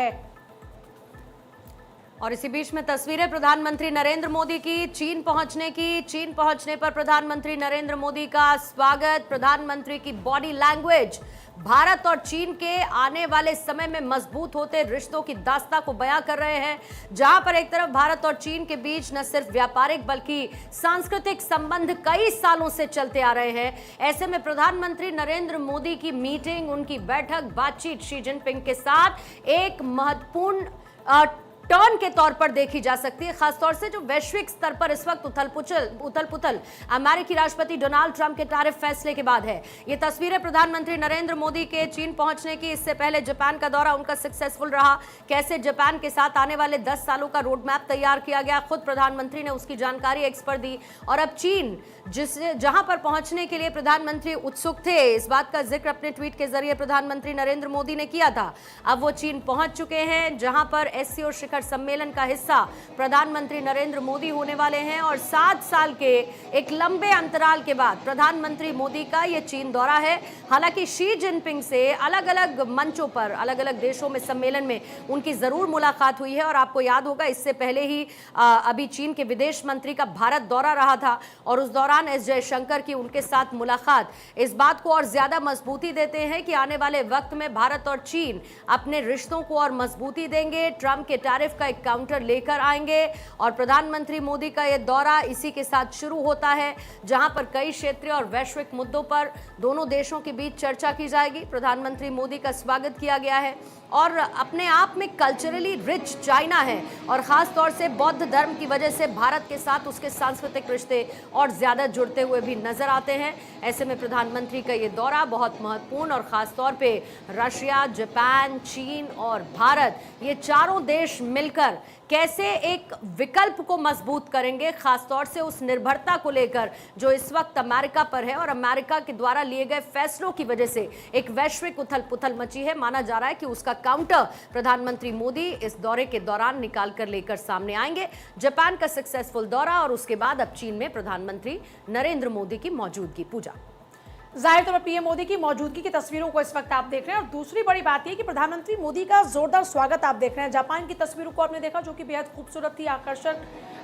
है। और इसी बीच में तस्वीरें प्रधानमंत्री नरेंद्र मोदी की चीन पहुंचने पर प्रधानमंत्री नरेंद्र मोदी का स्वागत। प्रधानमंत्री की बॉडी लैंग्वेज भारत और चीन के आने वाले समय में मजबूत होते रिश्तों की दास्तां को बयां कर रहे हैं, जहां पर एक तरफ भारत और चीन के बीच न सिर्फ व्यापारिक बल्कि सांस्कृतिक संबंध कई सालों से चलते आ रहे हैं। ऐसे में प्रधानमंत्री नरेंद्र मोदी की मीटिंग, उनकी बैठक, बातचीत शी जिनपिंग के साथ एक महत्वपूर्ण टर्न के तौर पर देखी जा सकती है, खासतौर से जो वैश्विक स्तर पर इस वक्त उथल पुथल अमेरिकी राष्ट्रपति डोनाल्ड ट्रंप के टैरिफ फैसले के बाद है। ये तस्वीरें प्रधानमंत्री नरेंद्र मोदी के चीन पहुंचने की। इससे पहले जापान का दौरा उनका सक्सेसफुल रहा। कैसे जापान के साथ आने वाले 10 सालों का रोड मैप तैयार किया गया, खुद प्रधानमंत्री ने उसकी जानकारी एक्स पर दी। और अब चीन जहां पर पहुंचने के लिए प्रधानमंत्री उत्सुक थे, इस बात का जिक्र अपने ट्वीट के जरिए प्रधानमंत्री नरेंद्र मोदी ने किया था। अब वो चीन पहुंच चुके हैं, जहां पर एससीओ शिखर सम्मेलन का हिस्सा प्रधानमंत्री नरेंद्र मोदी होने वाले हैं। और 7 साल के एक लंबे अंतराल के बाद प्रधानमंत्री मोदी का ये चीन दौरा है। हालांकि शी जिनपिंग से अलग अलग मंचों पर, अलग अलग देशों में, सम्मेलन में उनकी जरूर मुलाकात हुई है। और आपको याद होगा, इससे पहले ही अभी चीन के विदेश मंत्री का भारत दौरा रहा था और उस दौरान एस जयशंकर की उनके साथ मुलाकात इस बात को और ज्यादा मजबूती देते हैं कि आने वाले वक्त में भारत और चीन अपने रिश्तों को और मजबूती देंगे, ट्रंप के टैरिफ का एक काउंटर लेकर आएंगे। और प्रधानमंत्री मोदी का यह दौरा इसी के साथ शुरू होता है, जहां पर कई क्षेत्रीय और वैश्विक मुद्दों पर दोनों देशों के बीच चर्चा की जाएगी। प्रधानमंत्री मोदी का स्वागत किया गया है और अपने आप में कल्चरली रिच चाइना है और खास तौर से बौद्ध धर्म की वजह से भारत के साथ उसके सांस्कृतिक रिश्ते और ज्यादा जुड़ते हुए भी नजर आते हैं। ऐसे में प्रधानमंत्री का ये दौरा बहुत महत्वपूर्ण और खास तौर पे रशिया, जापान, चीन और भारत, ये चारों देश मिलकर कैसे एक विकल्प को मजबूत करेंगे, खासतौर से उस निर्भरता को लेकर जो इस वक्त अमेरिका पर है और अमेरिका के द्वारा लिए गए फैसलों की वजह से एक वैश्विक उथल पुथल मची है। माना जा रहा है कि उसका काउंटर प्रधानमंत्री मोदी इस दौरे के दौरान निकाल कर लेकर सामने आएंगे। जापान का सक्सेसफुल दौरा और उसके बाद अब चीन में प्रधानमंत्री नरेंद्र मोदी की मौजूदगी। पूजा, जाहिर तौर पर पीएम मोदी की मौजूदगी की तस्वीरों को इस वक्त आप देख रहे हैं। और दूसरी बड़ी बात यह कि प्रधानमंत्री मोदी का जोरदार स्वागत आप देख रहे हैं। जापान की तस्वीरों को आपने देखा, जो कि बेहद खूबसूरत थी,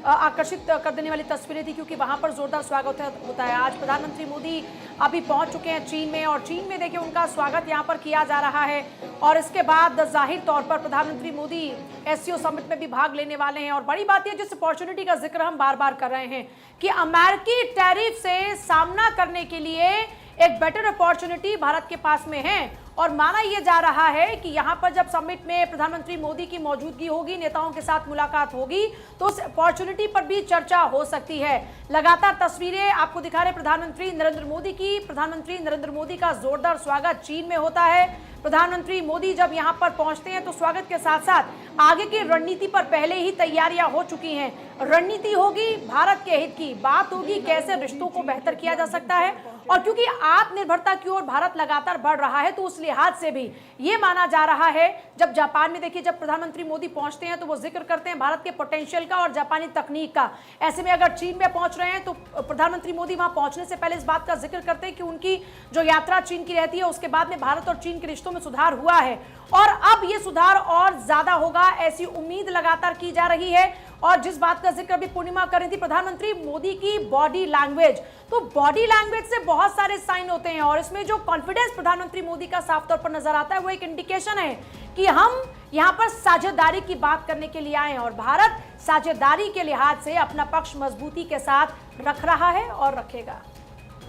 आकर्षित कर देने वाली तस्वीरें थी, क्योंकि वहां पर जोरदार स्वागत होता है। आज प्रधानमंत्री मोदी अभी पहुंच चुके हैं चीन में और चीन में देखिए उनका स्वागत यहां पर किया जा रहा है। और इसके बाद जाहिर तौर पर प्रधानमंत्री मोदी एससीओ समिट में भी भाग लेने वाले हैं। और बड़ी बात यह, जिस अपॉर्चुनिटी का जिक्र हम बार बार कर रहे हैं कि अमेरिकी टैरिफ से सामना करने के लिए एक बेटर अपॉर्चुनिटी भारत के पास में है। और माना यह जा रहा है कि यहां पर जब समिट में प्रधानमंत्री मोदी की मौजूदगी होगी, नेताओं के साथ मुलाकात होगी, तो उस अपॉर्चुनिटी पर भी चर्चा हो सकती है। लगातार तस्वीरें आपको दिखा रहे प्रधानमंत्री नरेंद्र मोदी की। प्रधानमंत्री नरेंद्र मोदी का जोरदार स्वागत चीन में होता है। प्रधानमंत्री मोदी जब यहां पर पहुंचते हैं तो स्वागत के साथ साथ आगे की रणनीति पर पहले ही तैयारियां हो चुकी हैं। रणनीति होगी भारत के हित की, बात होगी कैसे रिश्तों को बेहतर किया जा सकता है। और क्योंकि आत्मनिर्भरता की ओर भारत लगातार बढ़ रहा है, तो उस लिहाज से भी ये माना जा रहा है, जब जापान में देखिए जब प्रधानमंत्री मोदी पहुंचते हैं तो वो जिक्र करते हैं भारत के पोटेंशियल का और जापानी तकनीक का। ऐसे में अगर चीन में पहुंच रहे हैं तो प्रधानमंत्री मोदी वहां पहुंचने से पहले इस बात का जिक्र करते हैं कि उनकी जो यात्रा चीन की रहती है उसके बाद में भारत और चीन के रिश्तों में सुधार हुआ है और अब ये सुधार और ज्यादा होगा, ऐसी उम्मीद लगातार की जा रही है। और जिस बात का जिक्र अभी पूर्णिमा कर रही थी प्रधानमंत्री मोदी की बॉडी लैंग्वेज, तो बॉडी लैंग्वेज से बहुत सारे साइन होते हैं और इसमें जो कॉन्फिडेंस प्रधानमंत्री मोदी का साफ तौर पर नजर आता है वो एक इंडिकेशन है कि हम यहां पर साझेदारी की बात करने के लिए आए हैं और भारत साझेदारी के लिहाज से अपना पक्ष मजबूती के साथ रख रहा है और रखेगा।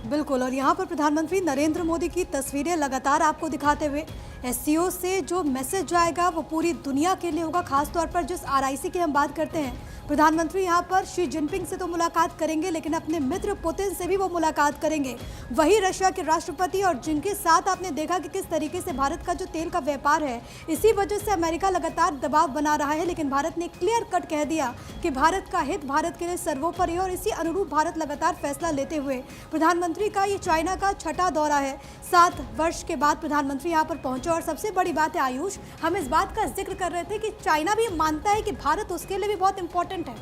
बिल्कुल, और यहाँ पर प्रधानमंत्री नरेंद्र मोदी की तस्वीरें लगातार आपको दिखाते हुए एससीओ से जो मैसेज जाएगा वो पूरी दुनिया के लिए होगा। खासतौर पर जिस आरआईसी की हम बात करते हैं, प्रधानमंत्री यहाँ पर शी जिनपिंग से तो मुलाकात करेंगे, लेकिन अपने मित्र पुतिन से भी वो मुलाकात करेंगे, वही रशिया के राष्ट्रपति, और जिनके साथ आपने देखा कि किस तरीके से भारत का जो तेल का व्यापार है, इसी वजह से अमेरिका लगातार दबाव बना रहा है। लेकिन भारत ने क्लियर कट कह दिया कि भारत का हित भारत के लिए सर्वोपरि है और इसी अनुरूप भारत लगातार फैसला लेते हुए प्रधानमंत्री का ये चाइना का छठा दौरा है। 7 वर्ष के बाद प्रधानमंत्री यहाँ पर पहुंचे और सबसे बड़ी बात है आयुष, हम इस बात का जिक्र कर रहे थे कि चाइना भी मानता है कि भारत उसके लिए भी बहुत इंपॉर्टेंट है।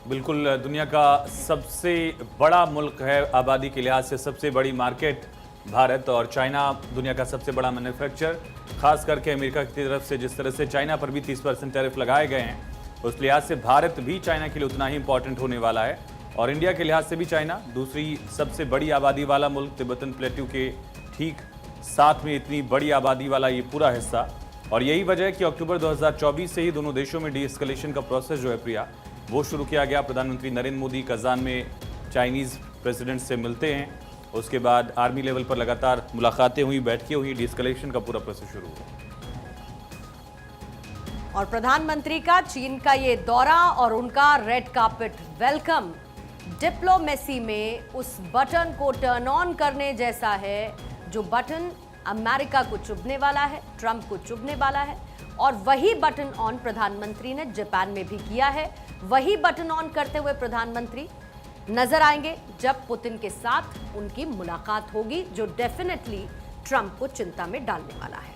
बिल्कुल, दुनिया का सबसे बड़ा मुल्क है, आबादी के लिहाज से सबसे बड़ी मार्केट भारत, और चाइना दुनिया का सबसे बड़ा मैन्युफैक्चरर। खास करके अमेरिका की तरफ से जिस तरह से चाइना पर भी 30% टैरिफ लगाए गए हैं, उस लिहाज से भारत भी चाइना के लिए उतना ही इंपॉर्टेंट होने वाला है। और इंडिया के लिहाज से भी चाइना दूसरी सबसे बड़ी आबादी वाला मुल्क, तिब्बतन प्लेट्यू के ठीक साथ में इतनी बड़ी आबादी वाला ये पूरा हिस्सा। और यही वजह है कि अक्टूबर 2024 से ही दोनों देशों में डीएस्केलेशन का प्रोसेस जो है प्रिया, वो शुरू किया गया। प्रधानमंत्री नरेंद्र मोदी कजान में चाइनीज़ प्रेसिडेंट से मिलते हैं, उसके बाद आर्मी लेवल पर लगातार मुलाकातें हुई, बैठकें हुई, डीएस्केलेशन का पूरा प्रोसेस शुरू हुआ। और प्रधानमंत्री का चीन का ये दौरा और उनका रेड कार्पेट वेलकम डिप्लोमेसी में उस बटन को टर्न ऑन करने जैसा है जो बटन अमेरिका को चुभने वाला है, ट्रंप को चुभने वाला है। और वही बटन ऑन प्रधानमंत्री ने जापान में भी किया है। वही बटन ऑन करते हुए प्रधानमंत्री नजर आएंगे जब पुतिन के साथ उनकी मुलाकात होगी, जो डेफिनेटली ट्रंप को चिंता में डालने वाला है।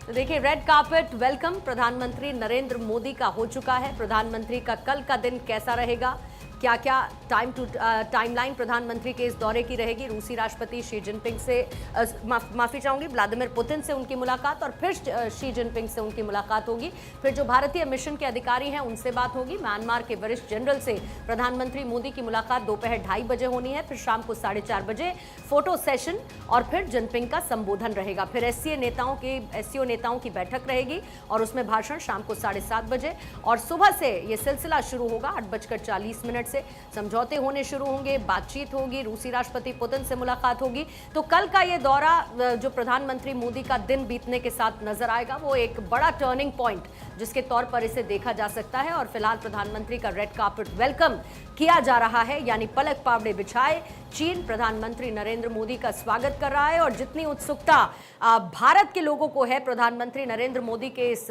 तो देखिए, रेड कार्पेट वेलकम प्रधानमंत्री नरेंद्र मोदी का हो चुका है। प्रधानमंत्री का कल का दिन कैसा रहेगा, क्या क्या टाइमलाइन प्रधानमंत्री के इस दौरे की रहेगी। रूसी राष्ट्रपति शी जिनपिंग से माफी चाहूंगी, व्लादिमीर पुतिन से उनकी मुलाकात और फिर शी जिनपिंग से उनकी मुलाकात होगी। फिर जो भारतीय मिशन के अधिकारी हैं उनसे बात होगी। म्यांमार के वरिष्ठ जनरल से प्रधानमंत्री मोदी की मुलाकात दोपहर 2:30 बजे होनी है। फिर शाम को 4:30 बजे फोटो सेशन और फिर जिनपिंग का संबोधन रहेगा। फिर एससीओ नेताओं की बैठक रहेगी और उसमें भाषण शाम को 7:30 बजे। और सुबह से ये सिलसिला शुरू होगा 8:40 से समझौते होने शुरू होंगे, बातचीत होगी, रूसी राष्ट्रपति पुतिन से मुलाकात होगी। तो कल का ये दौरा जो प्रधानमंत्री मोदी का दिन बीतने के साथ नजर आएगा, वो एक बड़ा टर्निंग पॉइंट जिसके तौर पर इसे देखा जा सकता है। और फिलहाल प्रधानमंत्री का रेड कार्पेट वेलकम किया जा रहा है, यानी पलक पावड़े बिछाए चीन प्रधानमंत्री नरेंद्र मोदी का स्वागत कर रहा है। और जितनी उत्सुकता भारत के लोगों को है प्रधानमंत्री नरेंद्र मोदी के इस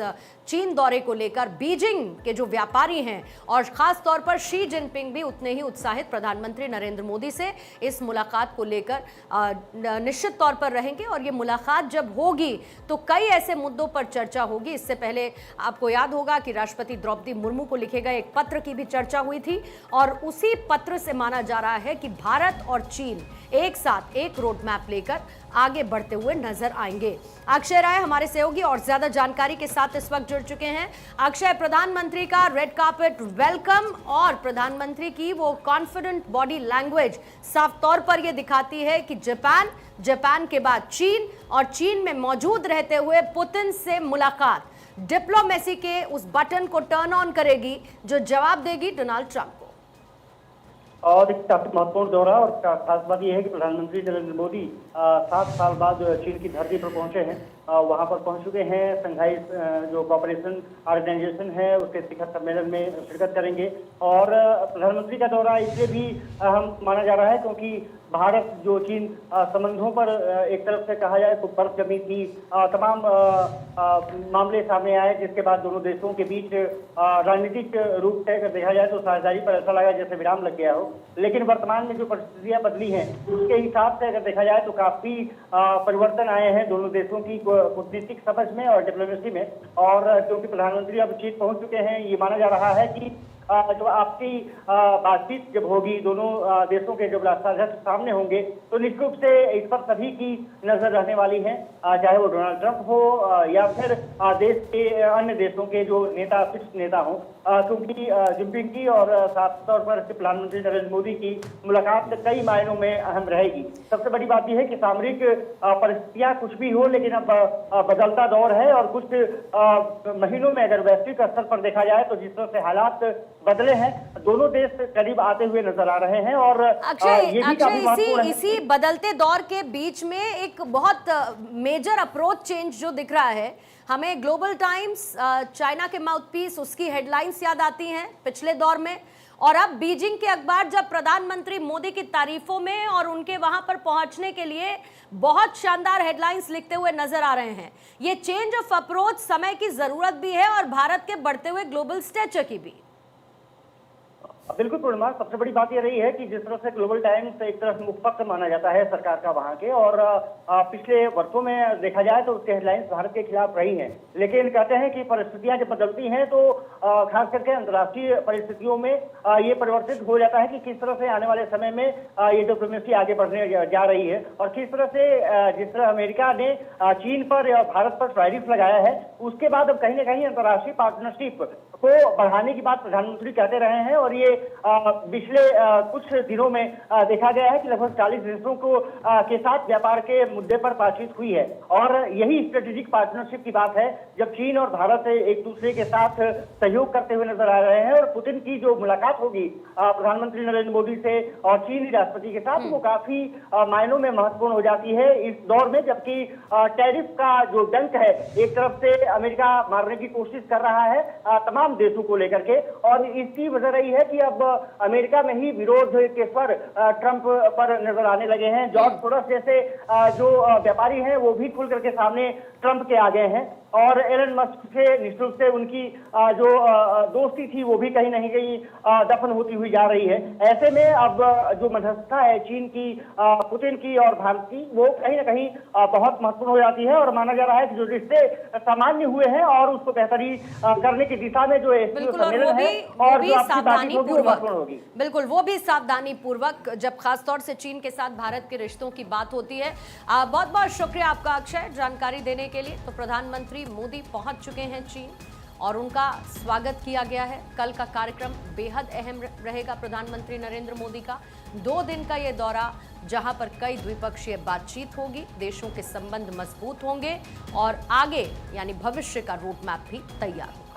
चीन दौरे को लेकर, बीजिंग के जो व्यापारी हैं और खास तौर पर शी जिनपिंग भी उतने ही उत्साहित प्रधानमंत्री नरेंद्र मोदी से इस मुलाकात को लेकर निश्चित तौर पर रहेंगे। और ये मुलाकात जब होगी तो कई ऐसे मुद्दों पर चर्चा होगी। इससे पहले आपको याद होगा कि राष्ट्रपति द्रौपदी मुर्मू को लिखे गए एक पत्र की भी चर्चा हुई थी और उसी पत्र से माना जा रहा है कि भारत और चीन एक साथ एक रोड मैप लेकर आगे बढ़ते हुए नजर आएंगे। अक्षय राय हमारे सहयोगी और ज्यादा जानकारी के साथ इस वक्त जुड़ चुके हैं। अक्षय, प्रधानमंत्री का रेड कार्पेट वेलकम और प्रधानमंत्री की वो कॉन्फिडेंट बॉडी लैंग्वेज साफ तौर पर यह दिखाती है कि जापान के बाद चीन और चीन में मौजूद रहते हुए पुतिन से मुलाकात डिप्लोमेसी के उस बटन को टर्न ऑन करेगी जो जवाब देगी डोनाल्ड ट्रंप को। और एक काफी महत्वपूर्ण दौरा और खास बात यह है कि प्रधानमंत्री नरेंद्र मोदी 7 साल बाद चीन की धरती पर पहुंचे हैं। वहां पर पहुंच चुके हैं। संघाई जो कॉपरेशन ऑर्गेनाइजेशन है उसके शिखर सम्मेलन में शिरकत करेंगे। और प्रधानमंत्री का दौरा इसलिए भी अहम माना जा रहा है क्योंकि भारत जो चीन संबंधों पर एक तरफ से कहा जाए तो बर्फ जमी थी, तमाम मामले सामने आए जिसके बाद दोनों देशों के बीच राजनीतिक रूप से अगर देखा जाए तो साझेदारी पर ऐसा लगा जैसे विराम लग गया हो। लेकिन वर्तमान में जो परिस्थितियां बदली हैं उसके हिसाब से अगर देखा जाए तो काफी परिवर्तन आए हैं दोनों देशों की कूटनीतिक समझ में और डिप्लोमेसी में। और क्योंकि प्रधानमंत्री अब चीन पहुंच चुके हैं, ये माना जा रहा है कि जो आपकी बातचीत जब होगी दोनों देशों के जब राष्ट्राध्यक्ष सामने होंगे तो निश्चित रूप से इस पर सभी की नजर रहने वाली है, चाहे वो डोनाल्ड ट्रंप हो या फिर देश के अन्य देशों के जो शीर्ष नेता हों। क्योंकि जिनपिंग की और साफ तौर पर प्रधानमंत्री नरेंद्र मोदी की मुलाकात कई मायनों में अहम रहेगी। सबसे बड़ी बात यह है कि सामरिक परिस्थितियां कुछ भी हो, लेकिन अब बदलता दौर है और कुछ महीनों में अगर वैश्विक स्तर पर देखा जाए तो जिस तरह से हालात बदले हैं, दोनों देश करीब आते हुए नजर आ रहे हैं। और इसी बदलते दौर के बीच में एक बहुत मेजर अप्रोच चेंज जो दिख रहा है हमें, ग्लोबल टाइम्स चाइना के माउथपीस उसकी हेडलाइंस याद आती हैं पिछले दौर में। और अब बीजिंग के अखबार जब प्रधानमंत्री मोदी की तारीफों में और उनके वहां पर पहुंचने के लिए बहुत शानदार हेडलाइंस लिखते हुए नजर आ रहे हैं। ये चेंज ऑफ अप्रोच समय की जरूरत भी है और भारत के बढ़ते हुए ग्लोबल स्टेचर की भी। बिल्कुल पूर्णिमा, सबसे बड़ी बात यह रही है कि जिस तरह से ग्लोबल टाइम्स एक तरफ मुखपत्र माना जाता है सरकार का वहां के, और पिछले वर्षों में देखा जाए तो उसके हेडलाइंस भारत के खिलाफ रही हैं, लेकिन कहते हैं कि परिस्थितियां जब बदलती हैं तो खास करके अंतर्राष्ट्रीय परिस्थितियों में ये परिवर्तित हो जाता है कि किस तरह से आने वाले समय में ये डिप्लोमेसी आगे बढ़ने जा रही है, और किस तरह से जिस तरह अमेरिका ने चीन पर या भारत पर टैरिफ लगाया है, उसके बाद अब कहीं ना कहीं अंतर्राष्ट्रीय पार्टनरशिप को बढ़ाने की बात प्रधानमंत्री कहते रहे हैं। और ये पिछले कुछ दिनों में देखा गया है कि लगभग 40 देशों को के साथ व्यापार के मुद्दे पर बातचीत हुई है, और यही स्ट्रेटेजिक पार्टनरशिप की बात है जब चीन और भारत एक दूसरे के साथ सहयोग करते हुए नजर आ रहे हैं। और पुतिन की जो मुलाकात होगी प्रधानमंत्री नरेंद्र मोदी से और चीनी राष्ट्रपति के साथ, वो काफी मायनों में महत्वपूर्ण हो जाती है इस दौर में, जबकि टैरिफ का जो डंक है एक तरफ से अमेरिका मारने की कोशिश कर रहा है तमाम देशों को लेकर के, और इसकी वजह रही है कि अब अमेरिका में ही विरोध के स्वर ट्रंप पर नजर आने लगे हैं। जॉर्ज सोरोस जैसे जो व्यापारी हैं वो भी खुल करके सामने ट्रंप के आ गए हैं, और एलन मस्क से निश्चित से उनकी जो दोस्ती थी वो भी कहीं नहीं कहीं दफन होती हुई जा रही है। ऐसे में अब जो मध्यस्थता है चीन की, पुतिन की और भारत की, वो कहीं ना कहीं बहुत महत्वपूर्ण हो जाती है, और माना जा रहा है कि जो रिश्ते सामान्य हुए हैं और उसको बेहतरी करने की दिशा में जो सम्मेलन है और जो आपकी बातचीत होगी वो महत्वपूर्ण होगी। बिल्कुल, वो भी सावधानी पूर्वक, जब खासतौर से चीन के साथ भारत के रिश्तों की बात होती है। बहुत बहुत शुक्रिया आपका अक्षय जानकारी देने के लिए। तो प्रधानमंत्री मोदी पहुंच चुके हैं चीन और उनका स्वागत किया गया है। कल का कार्यक्रम बेहद अहम रहेगा प्रधानमंत्री नरेंद्र मोदी का। 2 दिन का ये दौरा, जहां पर कई द्विपक्षीय बातचीत होगी, देशों के संबंध मजबूत होंगे और आगे यानी भविष्य का रोड मैप भी तैयार होगा।